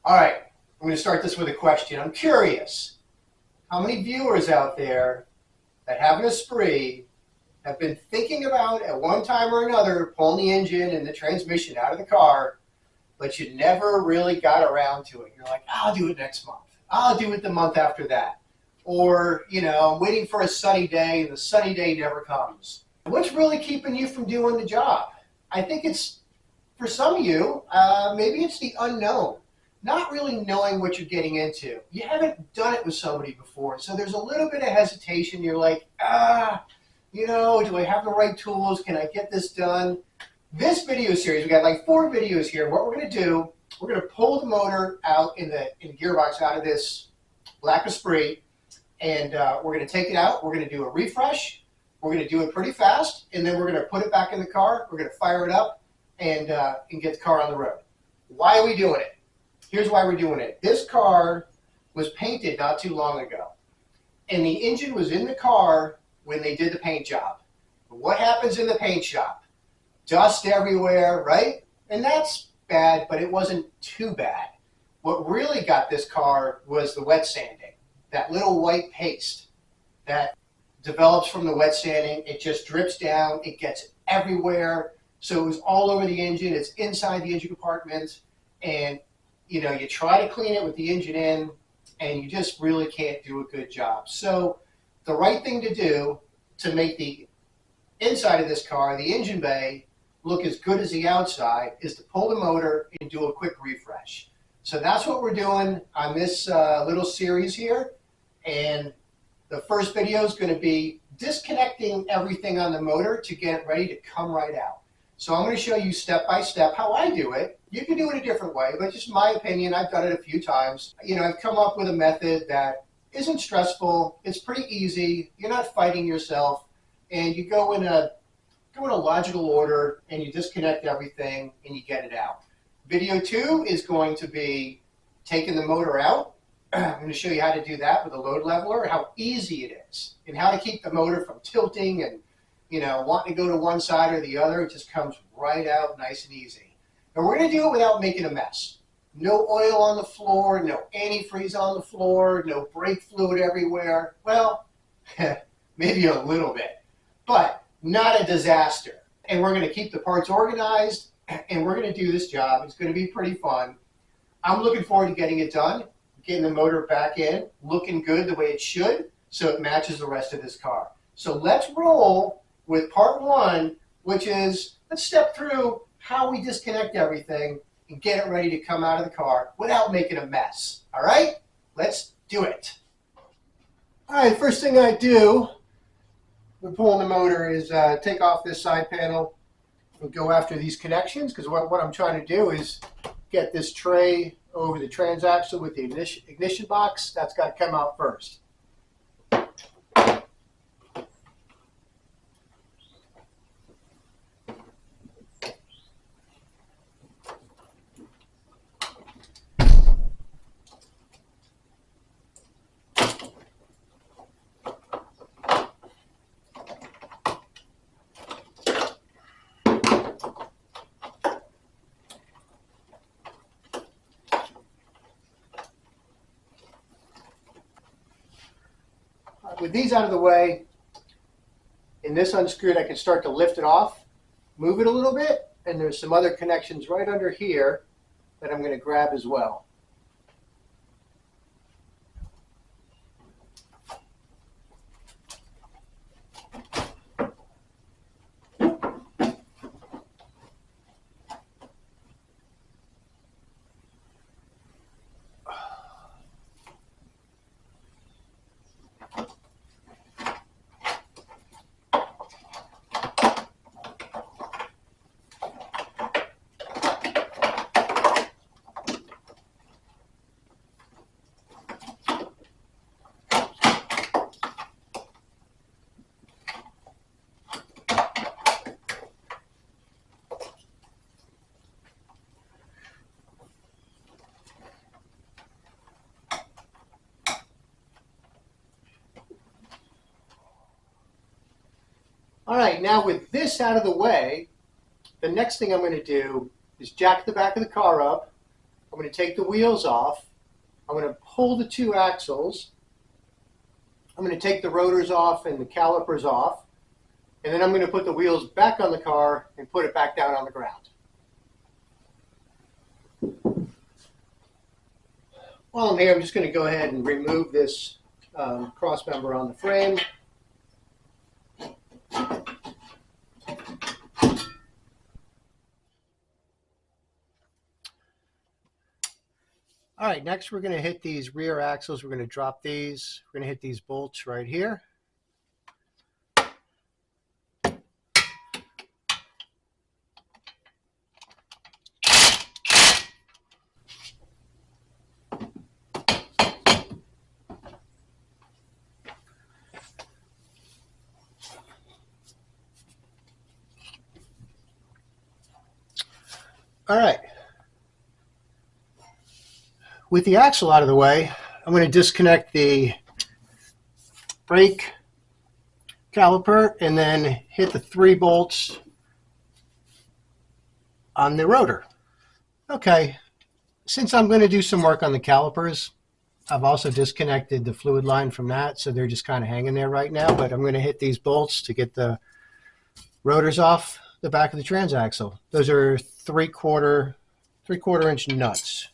All right, I'm going to start this with a question. I'm curious, how many viewers out there that have an Esprit have been thinking about at one time or another pulling the engine and the transmission out of the car, but you never really got around to it? You're like, I'll do it next month. I'll do it the month after that. Or, I'm waiting for a sunny day and the sunny day never comes. What's really keeping you from doing the job? I think it's, for some of you, maybe it's the unknown. Not really knowing what you're getting into. You haven't done it with somebody before, so there's a little bit of hesitation. You're like, do I have the right tools? Can I get this done? This video series, we got like 4 videos here. What we're going to do, we're going to pull the motor out in the gearbox out of this black Esprit, and we're going to take it out. We're going to do a refresh. We're going to do it pretty fast, and then we're going to put it back in the car. We're going to fire it up and get the car on the road. Why are we doing it? Here's why we're doing it. This car was painted not too long ago, and the engine was in the car when they did the paint job. What happens in the paint shop? Dust everywhere, right? And that's bad, but it wasn't too bad. What really got this car was the wet sanding. That little white paste that develops from the wet sanding. It just drips down. It gets everywhere. So it was all over the engine. It's inside the engine compartment. And you try to clean it with the engine in, and you just really can't do a good job. So the right thing to do to make the inside of this car, the engine bay, look as good as the outside is to pull the motor and do a quick refresh. So that's what we're doing on this little series here. And the first video is going to be disconnecting everything on the motor to get it ready to come right out. So I'm going to show you step by step how I do it. You can do it a different way, but just my opinion, I've done it a few times. I've come up with a method that isn't stressful. It's pretty easy. You're not fighting yourself, and you go in a logical order, and you disconnect everything, and you get it out. Video 2 is going to be taking the motor out. I'm going to show you how to do that with a load leveler, how easy it is, and how to keep the motor from tilting and wanting to go to one side or the other. It just comes right out nice and easy. And we're going to do it without making a mess. No oil on the floor, no antifreeze on the floor, no brake fluid everywhere. Well, maybe a little bit, but not a disaster. And we're going to keep the parts organized, and we're going to do this job. It's going to be pretty fun. I'm looking forward to getting it done, getting the motor back in, looking good the way it should, so it matches the rest of this car. So let's roll with part 1, which is, let's step through how we disconnect everything and get it ready to come out of the car without making a mess. All right? Let's do it. All right, first thing I do when pulling the motor is take off this side panel and go after these connections, because what I'm trying to do is get this tray over the transaxle with the ignition box. That's got to come out first. With these out of the way and this unscrewed, I can start to lift it off, move it a little bit, and there's some other connections right under here that I'm going to grab as well. All right, now with this out of the way, the next thing I'm going to do is jack the back of the car up. I'm going to take the wheels off. I'm going to pull the two axles. I'm going to take the rotors off and the calipers off. And then I'm going to put the wheels back on the car and put it back down on the ground. While I'm here, I'm just going to go ahead and remove this cross member on the frame. All right, next we're going to hit these rear axles. We're going to drop these. We're going to hit these bolts right here. All right. With the axle out of the way, I'm going to disconnect the brake caliper and then hit the 3 bolts on the rotor. Okay, since I'm going to do some work on the calipers, I've also disconnected the fluid line from that, so they're just kind of hanging there right now, but I'm going to hit these bolts to get the rotors off the back of the transaxle. Those are 3/4 inch nuts.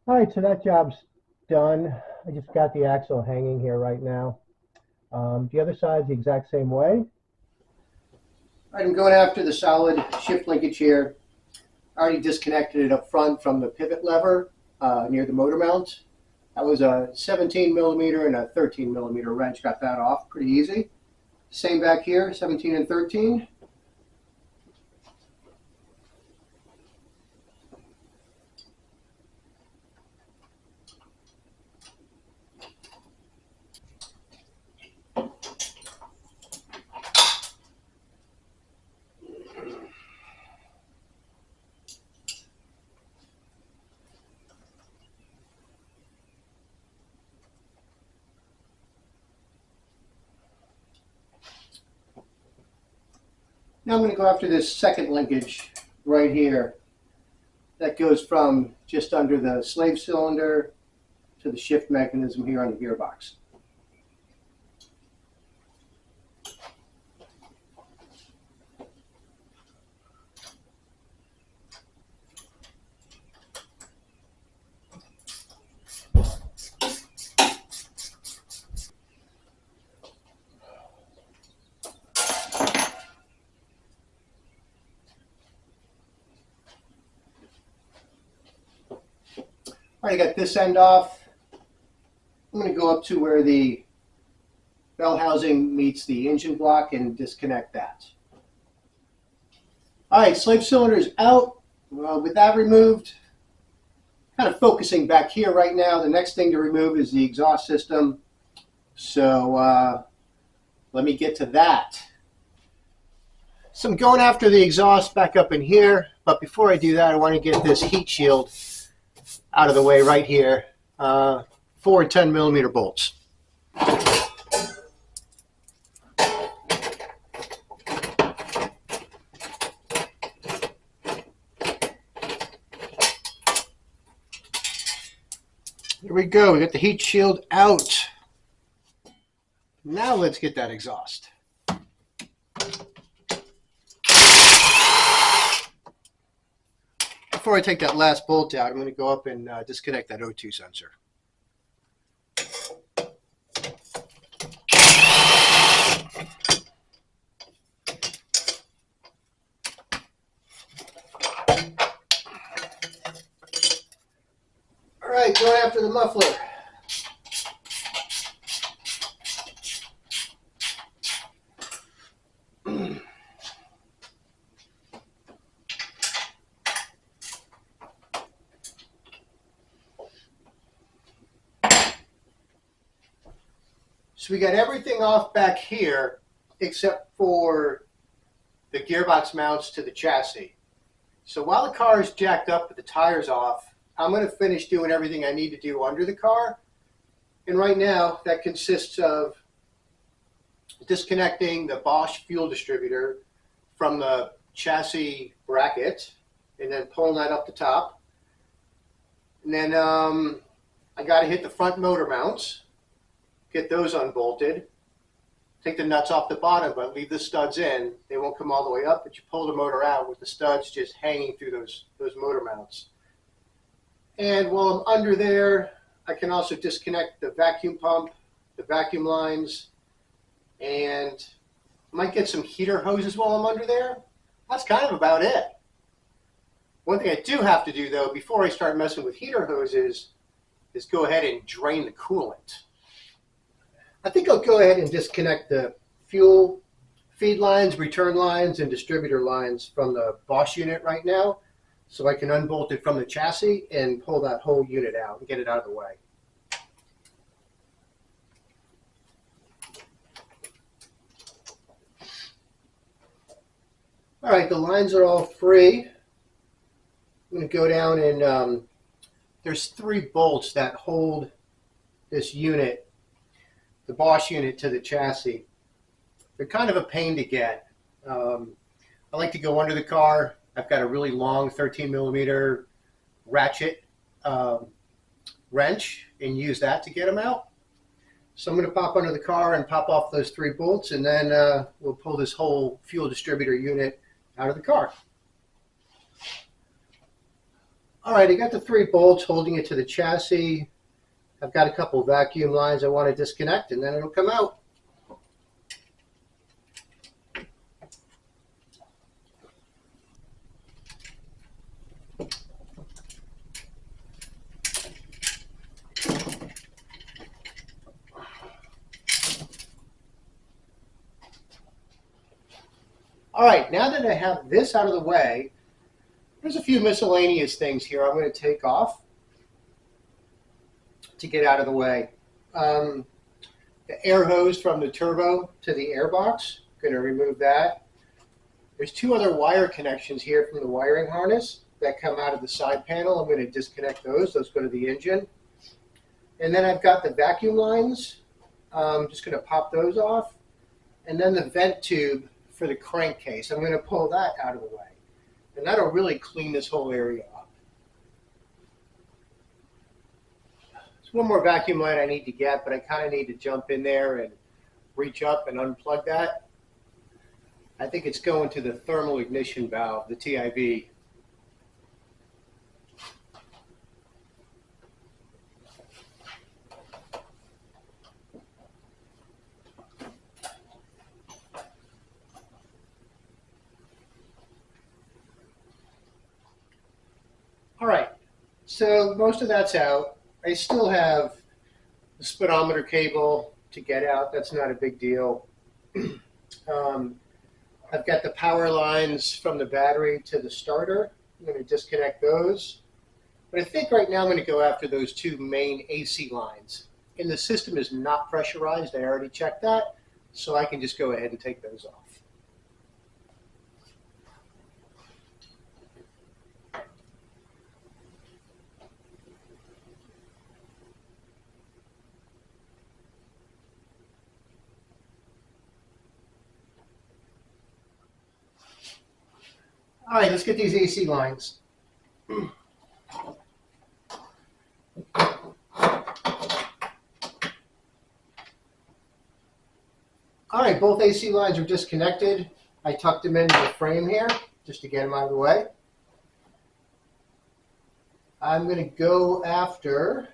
All right, so that job's done. I just got the axle hanging here right now. The other side's the exact same way. All right, I'm going after the solid shift linkage here. I already disconnected it up front from the pivot lever near the motor mount. That was a 17 millimeter and a 13 millimeter wrench. Got that off pretty easy. Same back here, 17 and 13. Now I'm going to go after this second linkage right here. That goes from just under the slave cylinder to the shift mechanism here on the gearbox. All right, I got this end off. I'm going to go up to where the bell housing meets the engine block and disconnect that. All right, slave cylinder's out. With that removed, kind of focusing back here right now. The next thing to remove is the exhaust system. So let me get to that. So I'm going after the exhaust back up in here. But before I do that, I want to get this heat shield out of the way right here. 4 10 millimeter bolts. Here we go. We got the heat shield out. Now let's get that exhaust. Before I take that last bolt out, I'm going to go up and disconnect that O2 sensor. All right, going after the muffler. So we got everything off back here except for the gearbox mounts to the chassis. So while the car is jacked up with the tires off, I'm going to finish doing everything I need to do under the car. And right now that consists of disconnecting the Bosch fuel distributor from the chassis bracket and then pulling that up the top. And then I got to hit the front motor mounts, get those unbolted, take the nuts off the bottom, but leave the studs in. They won't come all the way up, but you pull the motor out with the studs just hanging through those motor mounts. And while I'm under there, I can also disconnect the vacuum pump, the vacuum lines, and might get some heater hoses while I'm under there. That's kind of about it. One thing I do have to do, though, before I start messing with heater hoses, is go ahead and drain the coolant. I think I'll go ahead and disconnect the fuel feed lines, return lines, and distributor lines from the Bosch unit right now, so I can unbolt it from the chassis and pull that whole unit out and get it out of the way. All right, the lines are all free. I'm going to go down and there's 3 bolts that hold this unit, the Bosch unit, to the chassis. They're kind of a pain to get. I like to go under the car. I've got a really long 13mm ratchet wrench and use that to get them out. So I'm going to pop under the car and pop off those 3 bolts, and then we'll pull this whole fuel distributor unit out of the car. All right, I got the 3 bolts holding it to the chassis. I've got a couple of vacuum lines I want to disconnect, and then it'll come out. All right, now that I have this out of the way, there's a few miscellaneous things here I'm going to take off to get out of the way. The air hose from the turbo to the airbox, I'm going to remove that. There's 2 other wire connections here from the wiring harness that come out of the side panel. I'm going to disconnect those. Those go to the engine. And then I've got the vacuum lines. I'm just going to pop those off. And then the vent tube for the crankcase. I'm going to pull that out of the way. And that'll really clean this whole area up. There's one more vacuum line I need to get, but I kind of need to jump in there and reach up and unplug that. I think it's going to the thermal ignition valve, the TIV. All right, so most of that's out. I still have the speedometer cable to get out. That's not a big deal. I've got the power lines from the battery to the starter. I'm going to disconnect those. But I think right now I'm going to go after those 2 main AC lines. And the system is not pressurized. I already checked that. So I can just go ahead and take those off. All right, let's get these AC lines. All right, both AC lines are disconnected. I tucked them into the frame here just to get them out of the way. I'm going to go after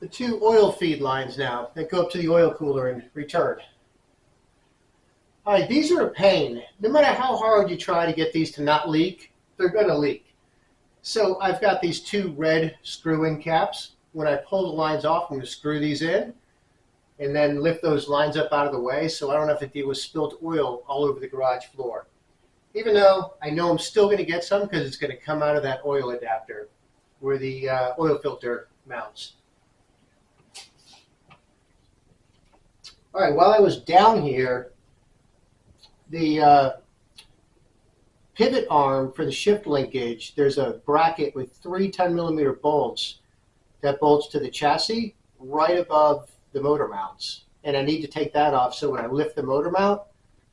the 2 oil feed lines now that go up to the oil cooler and return. All right, these are a pain. No matter how hard you try to get these to not leak, they're going to leak. So I've got these 2 red screw-in caps. When I pull the lines off, I'm going to screw these in and then lift those lines up out of the way so I don't have to deal with spilt oil all over the garage floor. Even though I know I'm still going to get some because it's going to come out of that oil adapter where the oil filter mounts. All right, while I was down here, the pivot arm for the shift linkage, there's a bracket with 3 10-millimeter bolts that bolts to the chassis right above the motor mounts. And I need to take that off so when I lift the motor mount,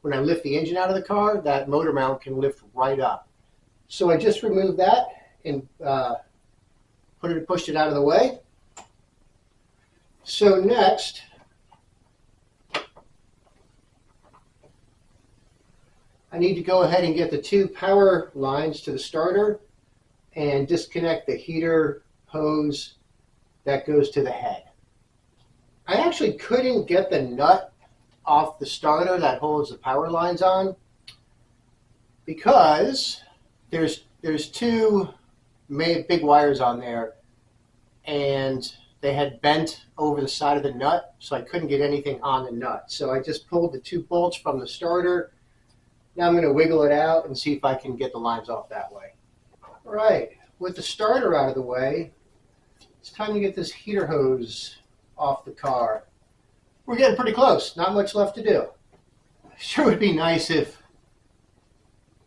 when I lift the engine out of the car, that motor mount can lift right up. So I just removed that and pushed it out of the way. So next, I need to go ahead and get the 2 power lines to the starter and disconnect the heater hose that goes to the head. I actually couldn't get the nut off the starter that holds the power lines on because there's 2 big wires on there and they had bent over the side of the nut, so I couldn't get anything on the nut. So I just pulled the 2 bolts from the starter. Now I'm going to wiggle it out and see if I can get the lines off that way. All right, with the starter out of the way, it's time to get this heater hose off the car. We're getting pretty close, not much left to do. Sure would be nice if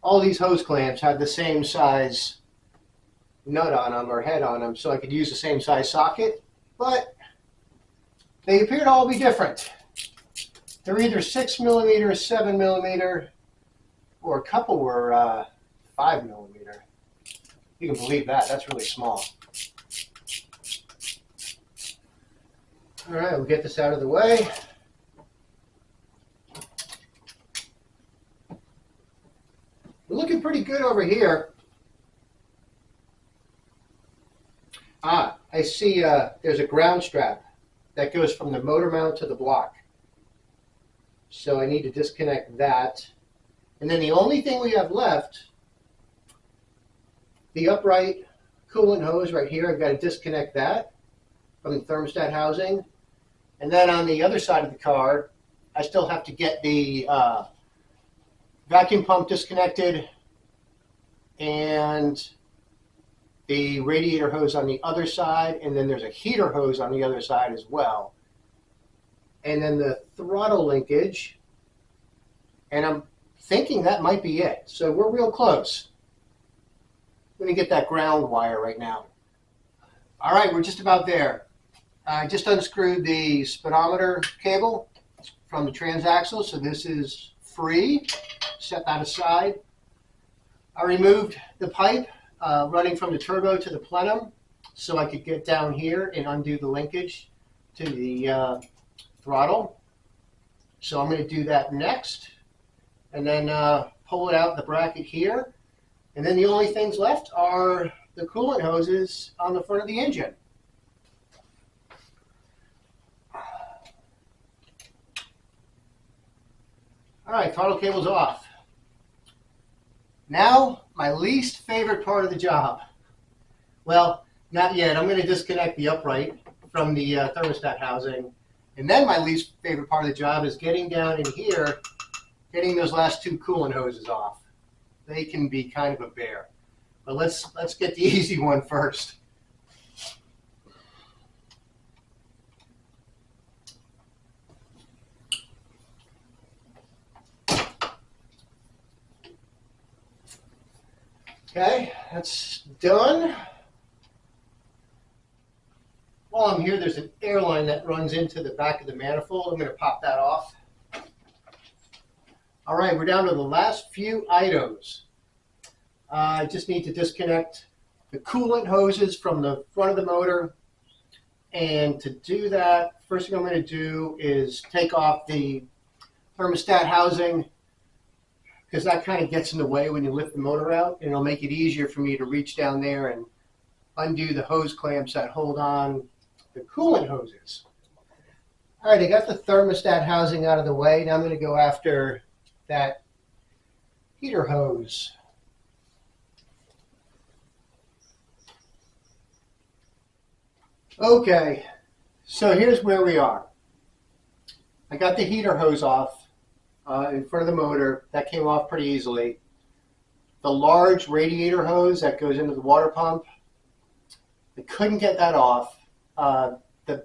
all these hose clamps had the same size nut on them or head on them so I could use the same size socket, but they appear to all be different. They're either 6 millimeter, 7 millimeter, or a couple were 5 millimeter. You can believe that, that's really small. All right, we'll get this out of the way. We're looking pretty good over here. I see there's a ground strap that goes from the motor mount to the block. So I need to disconnect that. And then the only thing we have left, the upright coolant hose right here, I've got to disconnect that from the thermostat housing. And then on the other side of the car, I still have to get the vacuum pump disconnected and the radiator hose on the other side, and then there's a heater hose on the other side as well. And then the throttle linkage, and I'm thinking that might be it. So we're real close. Let me get that ground wire right now. All right, we're just about there. I just unscrewed the speedometer cable from the transaxle, so this is free. Set that aside. I removed the pipe running from the turbo to the plenum so I could get down here and undo the linkage to the throttle. So I'm going to do that next, and then pull it out the bracket here. And then the only things left are the coolant hoses on the front of the engine. All right, throttle cable's off. Now, my least favorite part of the job. Well, not yet. I'm going to disconnect the upright from the thermostat housing. And then my least favorite part of the job is getting down in here, getting those last 2 coolant hoses off. They can be kind of a bear. But let's get the easy one first. Okay, that's done. While I'm here, there's an air line that runs into the back of the manifold. I'm going to pop that off. All right, we're down to the last few items. I just need to disconnect the coolant hoses from the front of the motor. And to do that, first thing I'm going to do is take off the thermostat housing, because that kind of gets in the way when you lift the motor out, and it'll make it easier for me to reach down there and undo the hose clamps that hold on the coolant hoses. All right, I got the thermostat housing out of the way. Now I'm going to go after that heater hose. Okay, so here's where we are. I got the heater hose off in front of the motor. That came off pretty easily. The large radiator hose that goes into the water pump, I couldn't get that off. The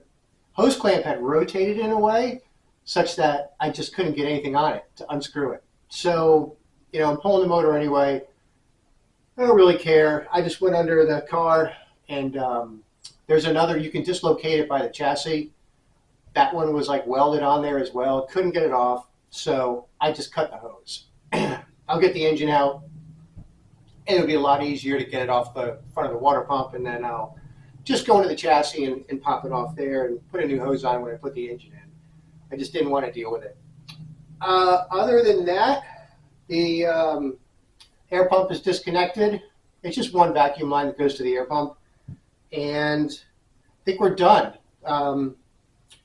hose clamp had rotated in a way such that I just couldn't get anything on it to unscrew it. So, you know, I'm pulling the motor anyway. I don't really care. I just went under the car, and there's another, you can dislocate it by the chassis. That one was like welded on there as well. Couldn't get it off, so I just cut the hose. I'll get the engine out. It'll be a lot easier to get it off the front of the water pump, and then I'll just go into the chassis and pop it off there and put a new hose on when I put the engine in. I just didn't want to deal with it. Other than that, the air pump is disconnected. It's just one vacuum line that goes to the air pump, and I think we're done.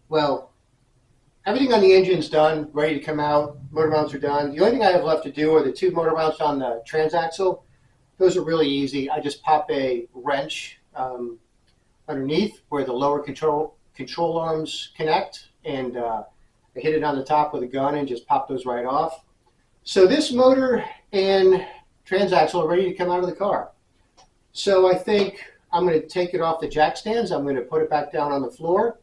Well, everything on the engine's done, ready to come out. Motor mounts are done. The only thing I have left to do are the 2 motor mounts on the transaxle. Those are really easy. I just pop a wrench underneath where the lower control arms connect, and I hit it on the top with a gun and just pop those right off. So this motor and transaxle are ready to come out of the car. So I think I'm going to take it off the jack stands. I'm going to put it back down on the floor,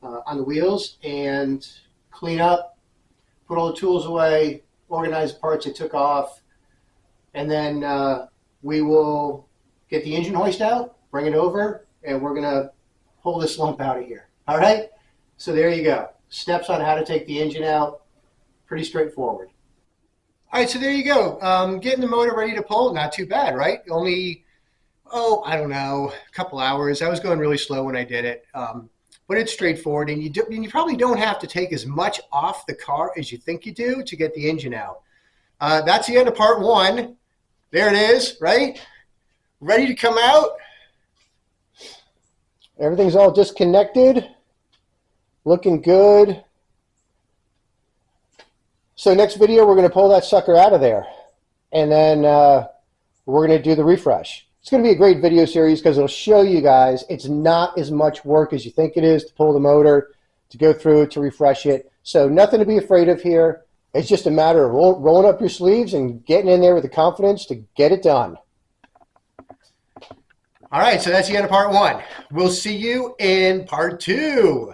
on the wheels, and clean up, put all the tools away, organize the parts I took off, and then we will get the engine hoist out, bring it over, and we're going to pull this lump out of here. All right? So there you go. Steps on how to take the engine out. Pretty straightforward. All right, so there you go. Getting the motor ready to pull, not too bad, right? Only, I don't know, a couple hours. I was going really slow when I did it. But it's straightforward, and you probably don't have to take as much off the car as you think you do to get the engine out. That's the end of part 1. There it is, right? Ready to come out. Everything's all disconnected. Looking good. So next video, we're going to pull that sucker out of there. And then we're going to do the refresh. It's going to be a great video series because it'll show you guys it's not as much work as you think it is to pull the motor, to go through it, to refresh it. So nothing to be afraid of here. It's just a matter of rolling up your sleeves and getting in there with the confidence to get it done. All right, so that's the end of part 1. We'll see you in part 2.